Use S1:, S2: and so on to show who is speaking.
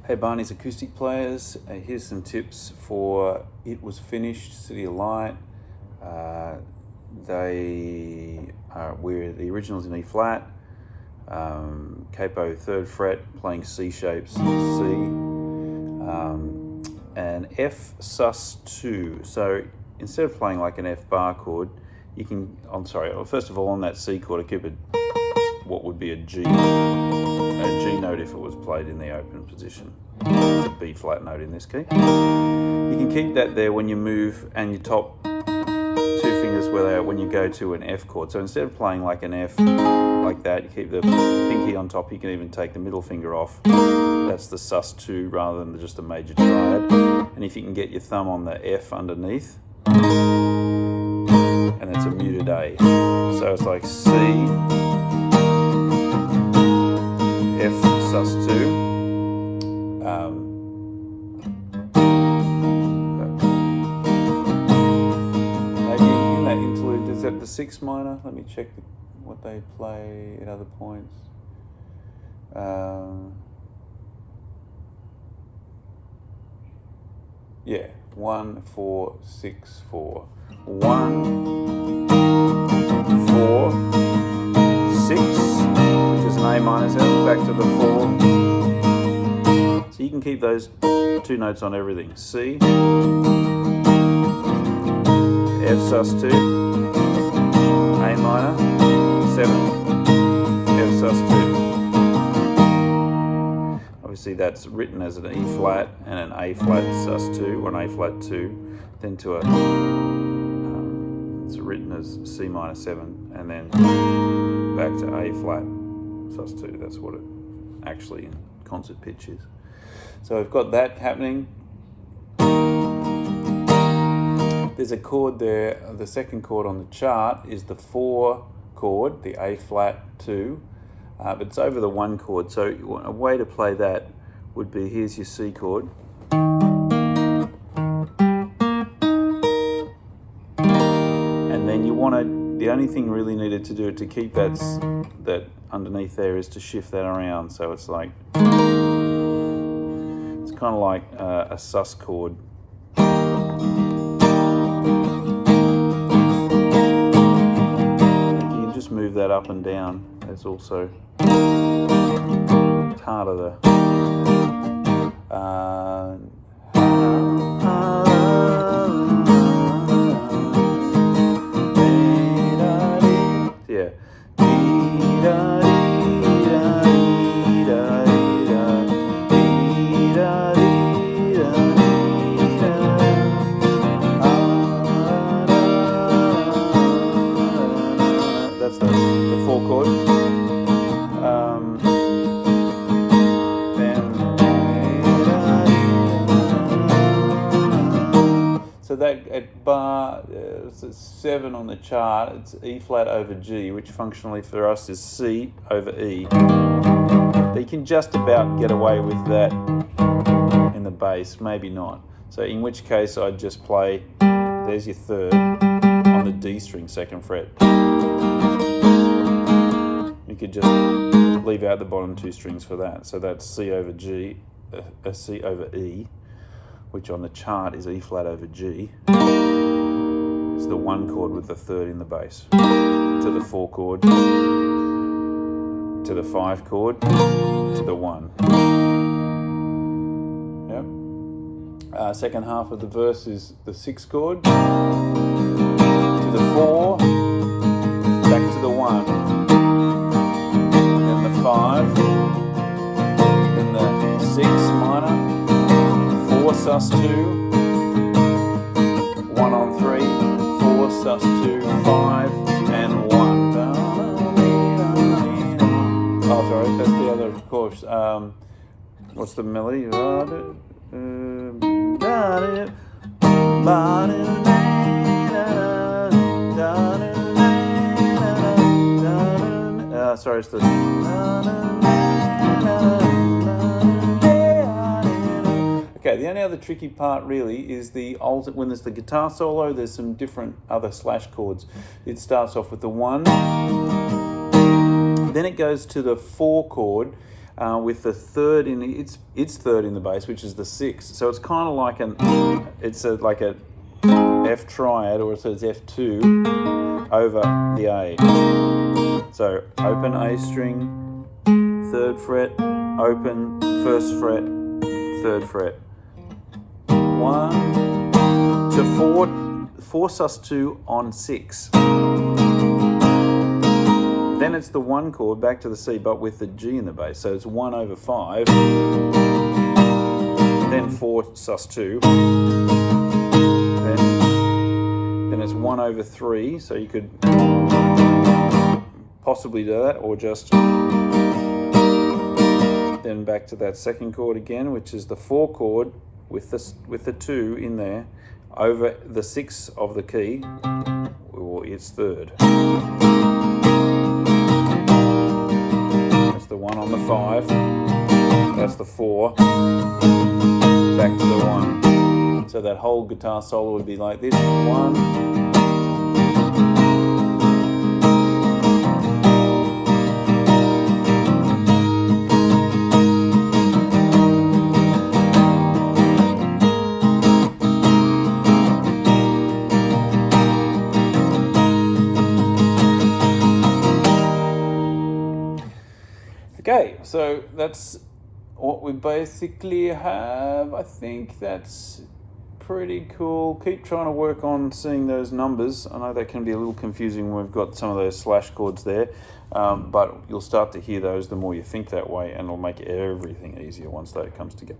S1: Hey Barney's acoustic players, here's some tips for It Was Finished, City of Light. They are where the original's in E flat, capo 3rd fret, playing C shapes, C, and F sus2. So instead of playing like an F bar chord, you can, first of all on that C chord, I keep it what would be a G note if it was played in the open position. It's a B flat note in this key. You can keep that there when you move and your top 2 fingers where they are when you go to an F chord. So instead of playing like an F like that, you keep the pinky on top. You can even take the middle finger off. That's the sus2 rather than just the major triad. And if you can get your thumb on the F underneath, and it's a muted A. So it's like C, F sus2. Maybe in that interlude, is that the 6 minor? Let me check what they play at other points. Yeah, 1, 4, 6, 4. 1, 4, 6, which is an A minor 7, back to the 4. So you can keep those 2 notes on everything. C, F sus2, A minor, 7, F sus2. Obviously that's written as an E flat and an A flat sus2, or an A flat 2, then to a, it's written as C minor 7, and then back to A flat sus2. That's what it actually in concert pitch is. So we've got that happening. There's a chord there, the second chord on the chart is the 4 chord, the A flat 2, but it's over the 1 chord. So a way to play that would be, here's your C chord. And then you want to, the only thing really needed to do to keep that underneath there is to shift that around. So it's like, it's kind of like a sus chord. You can just move that up and down. It's also, it's harder to, yeah. That's the 4 chord. So that at bar, it's 7 on the chart, it's E flat over G, which functionally for us is C over E. But you can just about get away with that in the bass, maybe not. So in which case I'd just play, there's your 3rd on the D string, 2nd fret. You could just leave out the bottom 2 strings for that. So that's C over G, C over E, which on the chart is E flat over G. It's the 1 chord with the 3rd in the bass. To the 4 chord, to the 5 chord, to the 1. Yep. Second half of the verse is the 6 chord, to the 4, back to the 1, then the 5, then the 6 minor, 4 sus2, 1 on 3, 4 sus2, 5, and 1. Oh, sorry, that's the other chorus. What's the melody? Sorry, it's the. Okay, the only other tricky part really is the when there's the guitar solo, there's some different other slash chords. It starts off with the 1, then it goes to the 4 chord, with the third in its third in the bass, which is the 6. So it's kind of like like a F triad, or it says F2 over the A. So open A string, 3rd fret, open 1st fret, 3rd fret. 1 to 4 sus2 on 6. Then it's the 1 chord back to the C, but with the G in the bass. So it's 1 over 5, then 4 sus2. Then it's 1 over 3, so you could possibly do that, or just then back to that 2nd chord again, which is the 4 chord with the 2 in there over the 6 of the key, or its 3rd. That's the 1 on the 5. That's the 4. Back to the 1. So that whole guitar solo would be like this: 1. Okay, so that's what we basically have. I think that's pretty cool. Keep trying to work on seeing those numbers. I know that can be a little confusing when we've got some of those slash chords there, but you'll start to hear those the more you think that way, and it'll make everything easier once that comes together.